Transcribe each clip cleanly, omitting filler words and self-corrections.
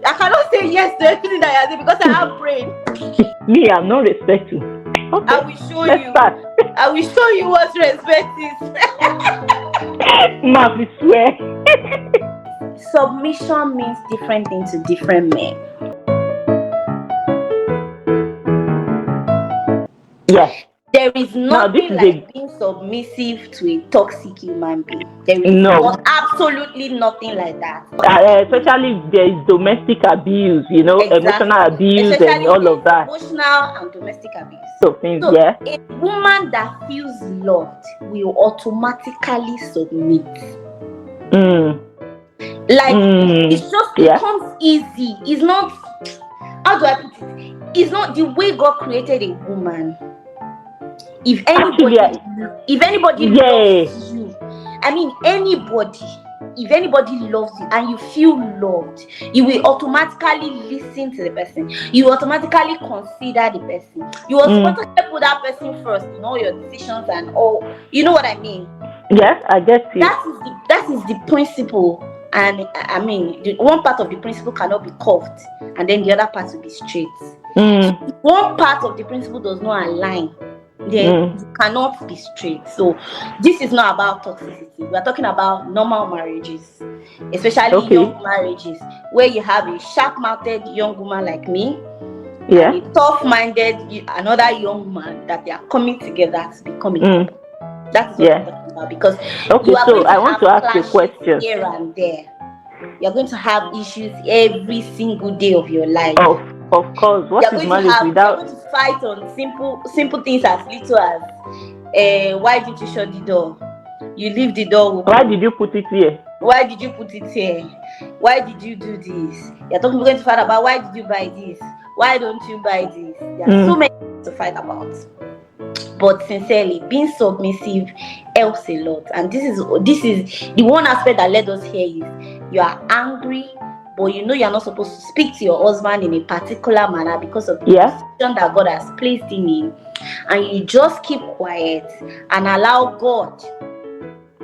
I cannot say yes to everything that you are saying because I have brain. Me, I'm not respectful. Okay. I will show Let's you. start. I will show you what respect is. Mouth, I swear. Submission means different things to different men. Yes. There is Now, this nothing is like being submissive to a toxic human being. There is absolutely nothing like that. Especially if there is domestic abuse, Exactly. emotional abuse, Especially and all of that. Emotional and domestic abuse. So, things, So, yeah. a woman that feels loved will automatically submit. It just becomes easy. It's not, how do I put it? It's not the way God created a woman. If anybody loves you, I mean anybody, if anybody loves you and you feel loved, you will automatically listen to the person. You automatically consider the person. You automatically put that person first in all your decisions and all. You know what I mean? Yes, I get you. That is the principle. And I mean, one part of the principle cannot be curved, and then the other part will be straight. So if one part of the principle does not align, then you cannot be straight. So this is not about toxicity. We are talking about normal marriages, especially young marriages, where you have a sharp-mouthed young woman like me, and a tough-minded another young man, that they are coming together to become a couple. That is what I'm talking about, because you are going to I want to ask you a question. Here and there. You are going to have issues every single day of your life. Of course. What is marriage without? You're going to fight on simple things as little as why did you shut the door? You leave the door open. Why did you put it here? Why did you put it here? Why did you do this? You're going to fight about why did you buy this? Why don't you buy this? There are so many things to fight about. But sincerely, being submissive helps a lot. And this is the one aspect that led us here is you are angry, but you know you're not supposed to speak to your husband in a particular manner because of the position that God has placed him in. And you just keep quiet and allow God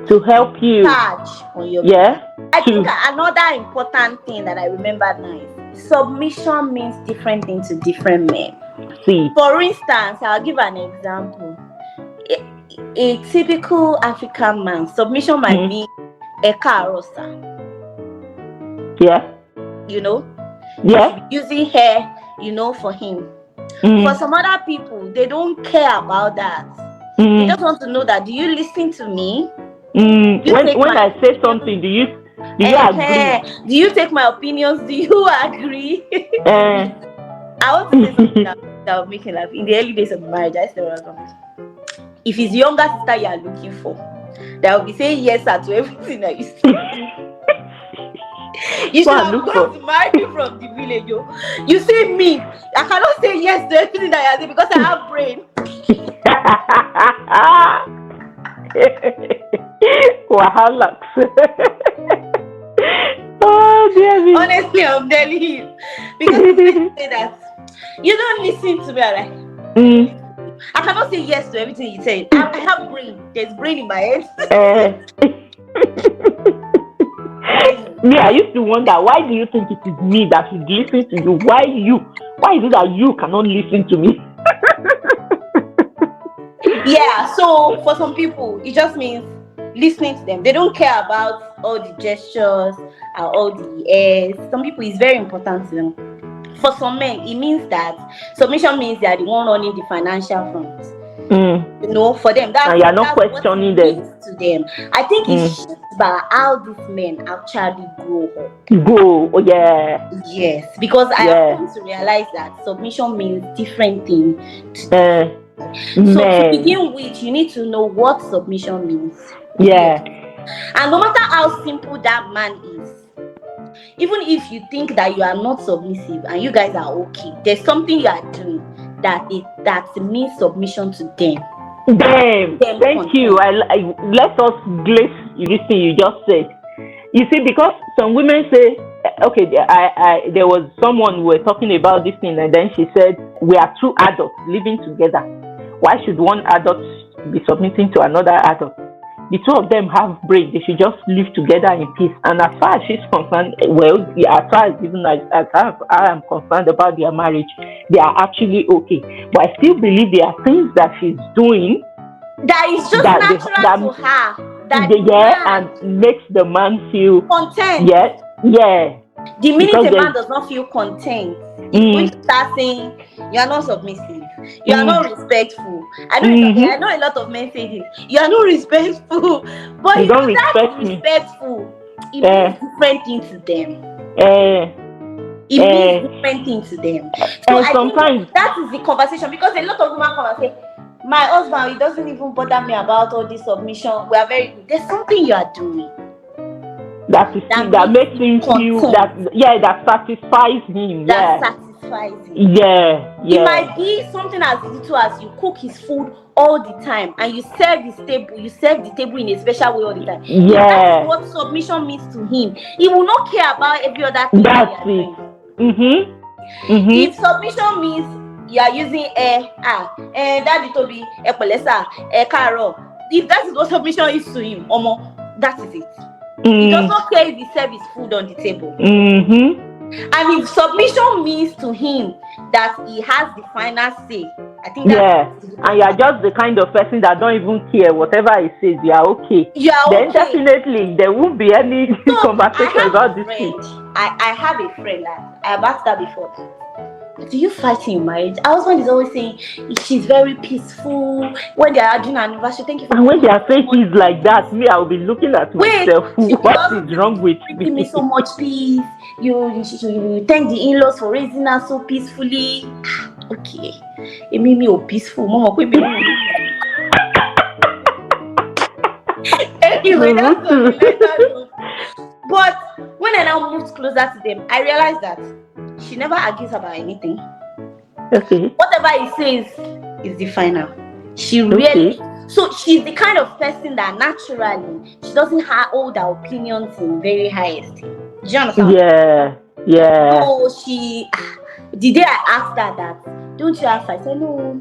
to help you charge on your behalf. I think another important thing that I remember now is submission means different things to different men. For instance, I'll give an example. A typical African man, submission might be Eka Rosa. Using hair, for him. For some other people, they don't care about that. They just want to know that, do you listen to me? When I say something, do you agree? Do you take my opinions? Do you agree? I want to say something that will make you laugh. In the early days of marriage, I still remember. If it's younger sister you are looking for, that will be saying yes sir to everything that you say. You should have gone to marry me from the village. You see me, I cannot say yes to everything that you say because I have brain. Wahala. Oh dear me. Honestly, I'm telling you, because you say that you don't listen to me. I cannot say yes to everything you say. I have brain. There's brain in my head. Me, I used to wonder, why do you think it is me that should listen to you? Why is it that you cannot listen to me? So for some people, it just means listening to them. They don't care about all the gestures and all the airs. Some people, it's very important to them. For some men, it means that submission means they are the one running the financial front. For them, that's you're not questioning them. To them, I think it's shaped by how these men actually grow up. Yes, because I have come to realize that submission means different things. So to begin with, you need to know what submission means. And no matter how simple that man is, even if you think that you are not submissive and you guys are okay, there's something you are doing that means submission to them. Thank you. Let us glaze this thing you just said. You see, because some women say, okay, there was someone who were talking about this thing, and then she said, we are two adults living together. Why should one adult be submitting to another adult? the two of them have break, they should just live together in peace. And as far as she's concerned, well, yeah, as far as even as far as I am concerned about their marriage, they are actually okay. But I still believe there are things that she's doing that is just natural to her. And makes the man feel content. Yeah. The minute a man does not feel content, we start saying you are not submissive, you are not respectful. I know a lot of men say this. You are not respectful, but you don't respect me. Respectful. It means different thing to them. It means different thing to them. So I sometimes think that is the conversation, because a lot of women come and say, my husband, he doesn't even bother me about all this submission. We are very good. There's something you are doing that makes him feel that satisfies him. Satisfies him. It might be something as little as you cook his food all the time and you serve the table in a special way all the time. That's what submission means to him. He will not care about every other thing. That's it. If submission means you are using daddy Toby, epolesa, karo. If that is what submission is to him, that is it. He does not care if he serves his food on the table. And if submission means to him that he has the final say, I think that's and you are just the kind of person that don't even care whatever he says. You are okay. Then definitely there won't be any conversation about this thing. I have a friend that I have asked her before. Do you fight in marriage? Our husband is always saying she's very peaceful. When they are doing an anniversary, thank you for. And when they are saying things like that, me, I will be looking at myself. What is wrong with me? Give me so much peace. You thank the in-laws for raising us so peacefully. Okay, it made me peaceful. Mama, anyway, that's what we later do. But when I now moved closer to them, I realized that she never argues about anything. Okay. Whatever he says is the final. She really. So she's the kind of person that naturally she doesn't hold her opinions in very high esteem. Do you understand? Yeah. So the day I asked her that, don't you have? I said no.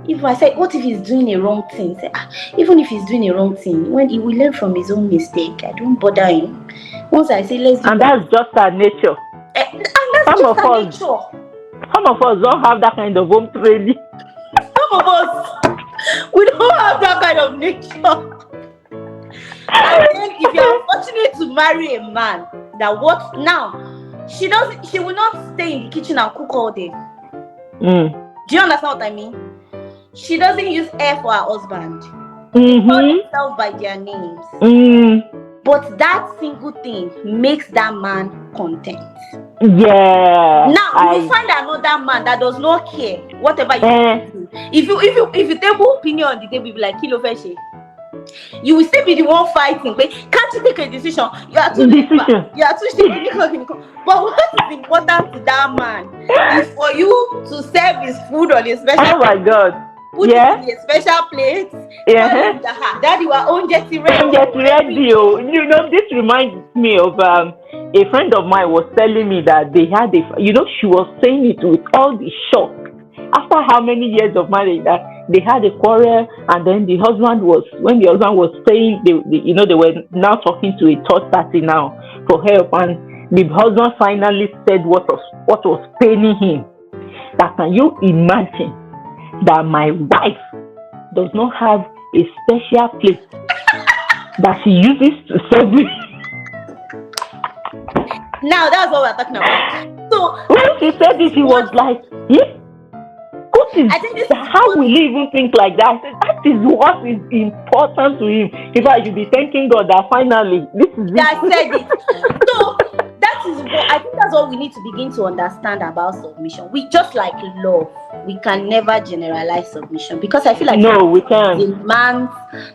If I said, what if he's doing a wrong thing? Say, even if he's doing a wrong thing, when he will learn from his own mistake, I don't bother him. Once I say let's do and that. That's just our nature. And that's Some of us don't have that kind of home training. Some of us, we don't have that kind of nature. And then if you're fortunate to marry a man she will not stay in the kitchen and cook all day. Do you understand what I mean? She doesn't use air for her husband. They call themselves by their names. But that single thing makes that man content. Yeah. Now you find another man that does not care whatever you do. If you table opinion on the table, you be like kilo feshe. You will still be the one fighting. But can't you take a decision? You are too decision. But what is important to that man is for you to serve his food on a special. Oh my God. Put it in a special plate. Daddy, you are on get ready. You know, this reminds me of a friend of mine was telling me that they had she was saying it with all the shock. After how many years of marriage that they had a quarrel, and then when the husband was saying they were now talking to a third party now for help, and the husband finally said what was paining him. That can you imagine that my wife does not have a special plate that she uses to serve me? Now that's what we're talking about. So when she said this, he was like, how will he even think like that? I said, that is what is important to him. If I should be thanking God that finally this is it. I said it. So I think that's what we need to begin to understand about submission. We just like love, we can never generalize submission, because I feel like we can't. It's a man's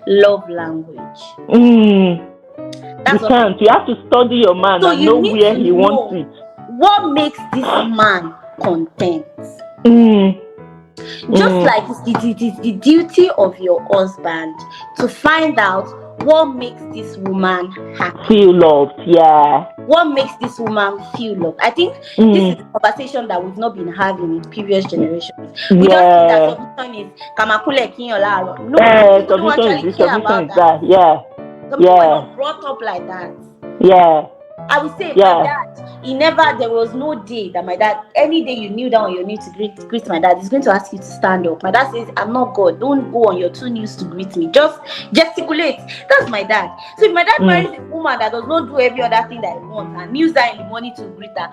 love language. You can't. You have to study your man and know where he wants it. What makes this man content? Just like it is the duty of your husband to find out what makes this woman happy. Feel loved, yeah. What makes this woman feel loved? I think this is a conversation that we've not been having in previous generations. We just think that submission is kamakule kinyo laro. No, submission is that. Yeah. Some people were not brought up like that. Yeah. I would say my dad, there was no day that my dad, any day you kneel down on your knee to greet my dad, he's going to ask you to stand up. My dad says, I'm not God. Don't go on your 2 knees to greet me. Just gesticulate. That's my dad. So if my dad marries a woman that does not do every other thing that he wants and kneels down in the morning to greet her,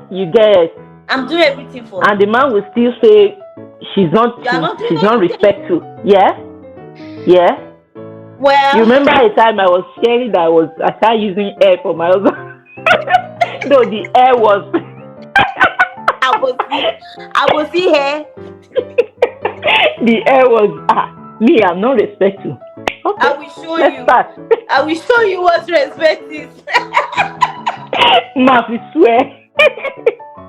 you get. I'm doing everything for and the man will still say she's not respectful. Yeah. Well, you remember a time I was sharing that I started using air for my husband. No, the air was I will see hair. The air was me, I'm not respectful. Okay, I will show you. I will show you what respect is. Mafi swear.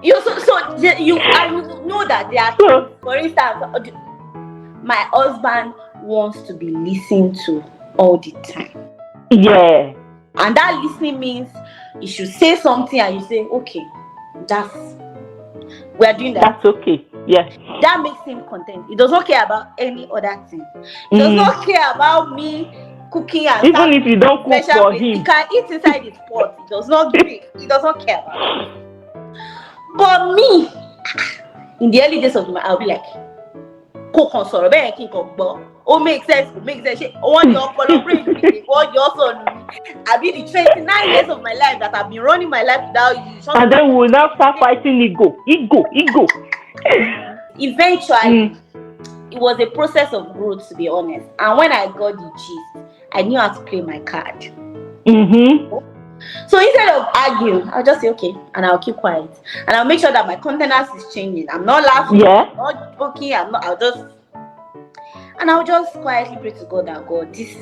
I will know that there are things, for instance, my husband wants to be listened to all the time. Yeah. And that listening means you should say something and you say, okay, we are doing that. That's okay. Yeah. That makes him content. He does not care about any other thing. He does not care about me cooking and even if you don't cook for him. He can eat inside his pot. He does not care about it. But me, in the early days of my, I'll be like, cook on sorrow, oh, makes sense. On your collaboration, on your son. I've been the 29 years of my life that I've been running my life without you. And then we will now start fighting ego. Eventually, it was a process of growth, to be honest. And when I got the gist, I knew how to play my card. So instead of arguing, I'll just say okay, and I'll keep quiet, and I'll make sure that my countenance is changing. I'm not laughing, I'm not joking, I'll just quietly pray to God that God this.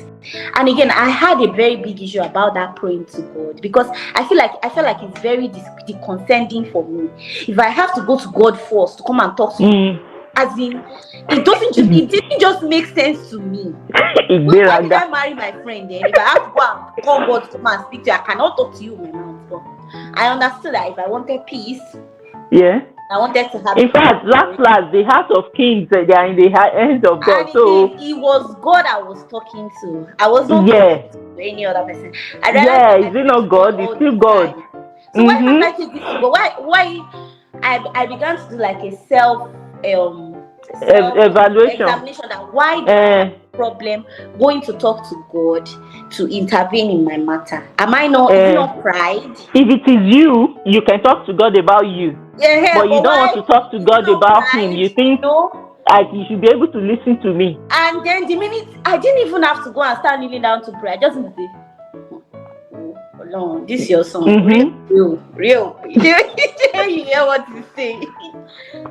And again, I had a very big issue about that praying to God because I feel like it's very condescending for me. If I have to go to God first to come and talk to me, as in, it didn't just make sense to me. Why did I marry my friend then? If I have to go and call God to come and speak to you, I cannot talk to you with my mouth. But I understood that if I wanted peace, I wanted to have. In fact, last, the heart of kings, they are in the hands of God. So it was God I was talking to. I was not talking to any other person. I realized is it not God? It's still God. So why did I take this to God? Why I began to do like a self evaluation that why do I have a problem going to talk to God to intervene in my matter? Am I not is it not pride? If it is you can talk to God about you. But you don't want to talk to God about him. You think you should be able to listen to me. And then the minute I didn't even have to go and start kneeling down to pray, I just need to say, no, this is your son. Real. You hear what he's saying.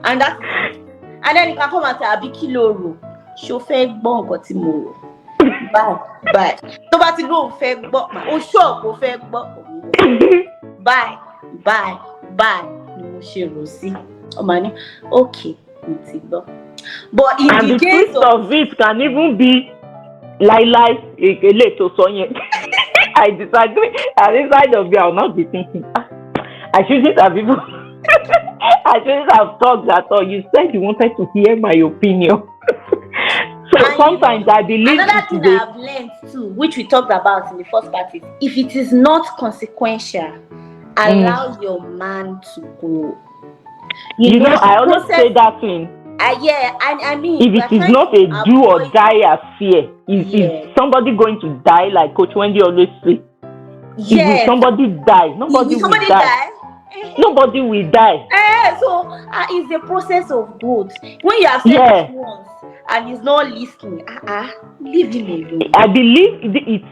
And then you can come and say, Abiki Loro, chauffeur bon kotimoro. Bye. Nobody know fair but my shop go fair but bye. Okay. But in the case of it can even be later so I disagree. And inside of me, I'll not be thinking, I shouldn't have even I shouldn't have talked at all. You said you wanted to hear my opinion. So sometimes I believe another thing I've learned too, which we talked about in the first part, is if it is not consequential, allow your man to grow. You know I always say that thing. I mean, if it is not a do or die affair, is somebody going to die, like Coach Wendy always say? If somebody die, nobody will die. Nobody will die. So it's a process of growth. When you have said it once and he's not listening, leave him alone. I believe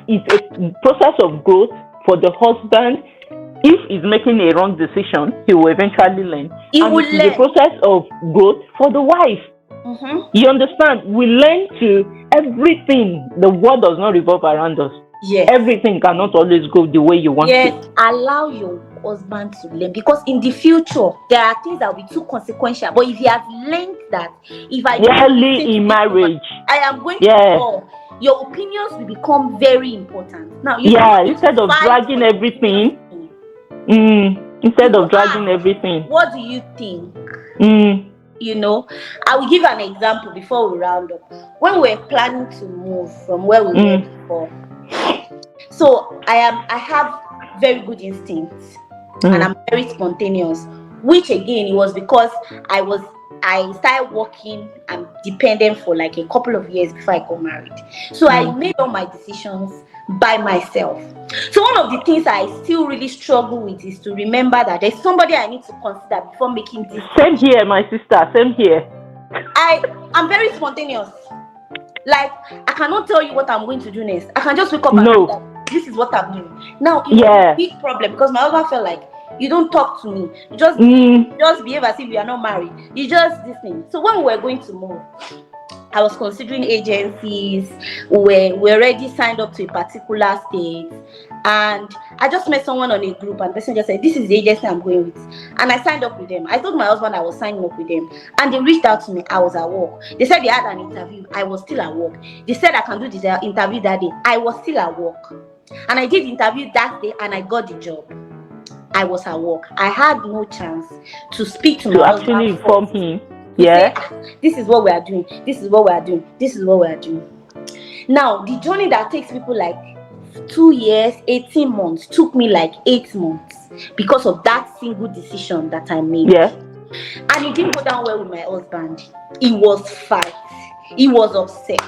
it's a process of growth for the husband. If he's making a wrong decision, he will eventually learn. It's a process of growth for the wife. You understand? We learn to everything. The world does not revolve around us. Everything cannot always go the way you want it. Allow your husband to learn, because in the future there are things that will be too consequential. But if he has learned that if I early in marriage, I am going to fall, your opinions will become very important. Now, instead of dragging everything. Instead of dragging everything. What do you think? You know, I will give an example before we round up. When we're planning to move from where we were before, so I have very good instincts, and I'm very spontaneous, which again, it was because I started working and dependent for like a couple of years before I got married. So I made all my decisions by myself. So one of the things I still really struggle with is to remember that there's somebody I need to consider before making this. Same here, my sister. Same here. I'm very spontaneous. Like, I cannot tell you what I'm going to do next. I can just wake up and be like, this is what I'm doing. Now, it was a big problem because my husband felt like, you don't talk to me. You just behave as if you are not married. You just this thing. So when we were going to move, I was considering agencies. We already signed up to a particular state, and I just met someone on a group, and the person just said, this is the agency I'm going with, and I signed up with them. I told my husband I was signing up with them, and they reached out to me. I was at work. They said they had an interview. I was still at work. They said I can do this interview that day. I was still at work, and I did the interview that day, and I got the job. I was at work. I had no chance to speak to my husband. To actually inform him. Yeah. Say, this is what we are doing. This is what we are doing. This is what we are doing. Now, the journey that takes people like 2 years, 18 months, took me like 8 months because of that single decision that I made. Yeah. And it didn't go down well with my husband. He was fight. He was upset.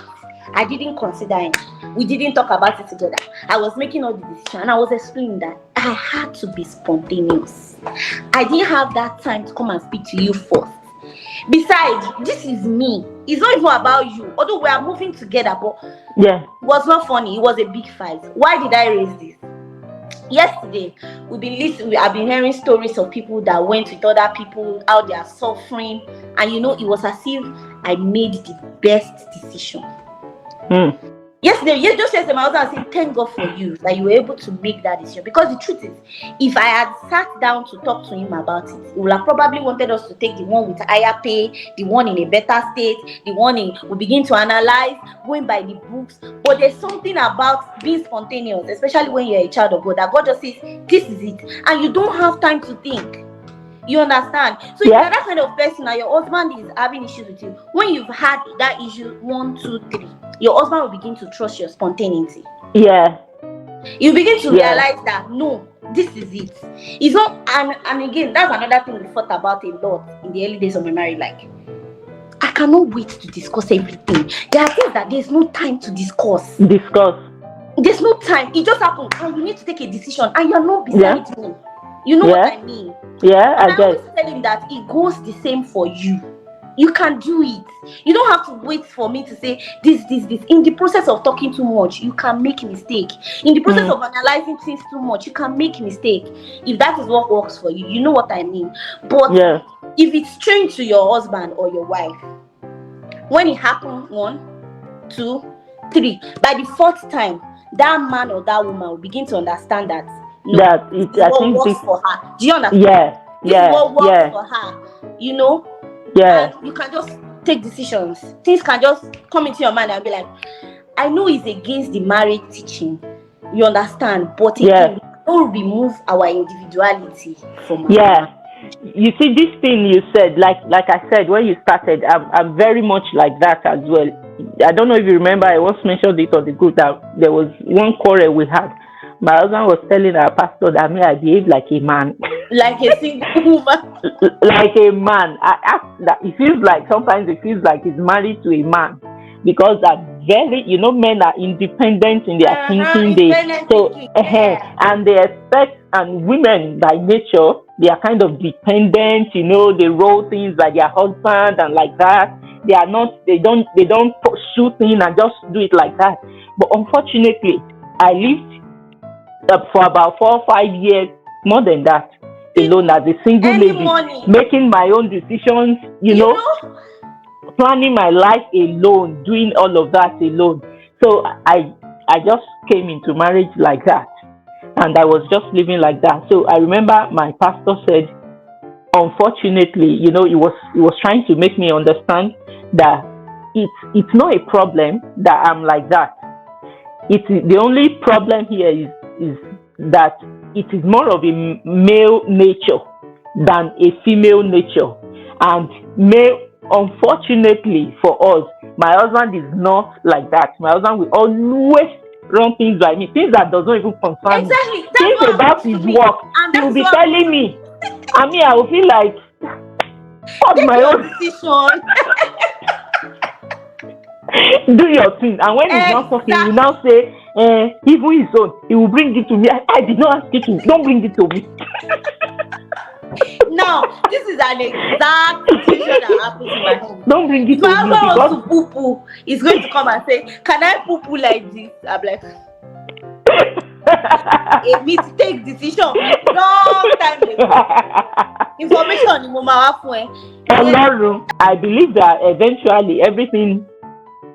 I didn't consider him. We didn't talk about it together. I was making all the decisions, and I was explaining that I had to be spontaneous. I didn't have that time to come and speak to you first. Besides, this is me. It's not even about you. Although we are moving together, but it was not funny. It was a big fight. Why did I raise this? Yesterday, I've been hearing stories of people that went with other people, how they are suffering, and it was as if I made the best decision. Yesterday, my husband said, thank God for you that you were able to make that decision. Because the truth is, if I had sat down to talk to him about it, he would have probably wanted us to take the one with higher pay, the one in a better state, the one we begin to analyze, going by the books. But there's something about being spontaneous, especially when you're a child of God, that God just says, this is it. And you don't have time to think. You understand? So if you're that kind of person and your husband is having issues with you, when you've had that issue 1, 2, 3, your husband will begin to trust your spontaneity. Yeah. You begin to realize that no, this is it. It's not, and again, that's another thing we thought about a lot in the early days of my marriage. Like, I cannot wait to discuss everything. There are things that there's no time to discuss. There's no time. It just happened, and you need to take a decision, and you're not beside me. You know what I mean? Yeah, and I always tell him that it goes the same for you. You can do it. You don't have to wait for me to say this. In the process of talking too much, you can make a mistake. In the process of analyzing things too much, you can make a mistake. If that is what works for you, you know what I mean. But if it's strange to your husband or your wife, when it happens 1, 2, 3, by the 4th time, that man or that woman will begin to understand that what works for her. Do you understand? This is what works for her. And you can just take decisions. Things can just come into your mind and be like, I know it's against the marriage teaching. You understand? But it don't remove our individuality from us. You see, this thing you said, like I said when you started, I'm very much like that as well. I don't know if you remember, I once mentioned it on the group that there was one quarrel we had. My husband was telling our pastor that I behave like a man. Like a single woman. Like a man. I asked that sometimes it feels like he's married to a man. Because that men are independent in their thinking. And they expect, and women by nature, they are kind of dependent, they roll things like their husband and like that. They don't pursue things and just do it like that. But unfortunately, I lived for about 4 or 5 years, more than that, alone as a single lady, making my own decisions, planning my life alone, doing all of that alone. So I just came into marriage like that, and I was just living like that. So I remember my pastor said, unfortunately, he was trying to make me understand that it's not a problem that I'm like that. It's the only problem here is that it is more of a male nature than a female nature, and male unfortunately for us, my husband is not like that. My husband will always run things by me, things that does not even concern me. Exactly. That's Things what about his work, and he will that's be what telling me. I mean, I will feel like, what's take my your own? decision. Do your thing. And when he's not talking, he will now say, even his own, he will bring it to me. I did not ask you to, don't bring it to me. Now, this is an exact situation that happens in my home. Don't bring it If my to me husband because wants to poo poo, he's going to come and say, can I poo poo like this? I'm like, a me to take decision long time ago. Information on the moment. I believe that eventually everything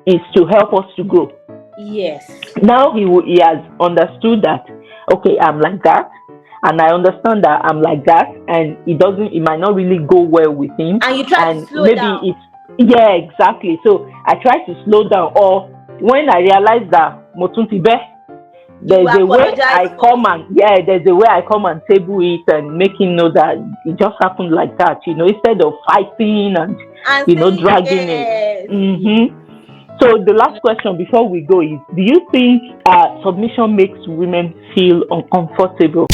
is to help us to grow. Yes. Now he has understood that, okay, I'm like that, and I understand that I'm like that, and it might not really go well with him. And you try to slow down. Yeah, exactly. So I try to slow down, or when I realize that Motuntibe, there's a way I come and table it and make him know that it just happened like that, instead of fighting and dragging it. Mm-hmm. So the last question before we go is, do you think submission makes women feel uncomfortable?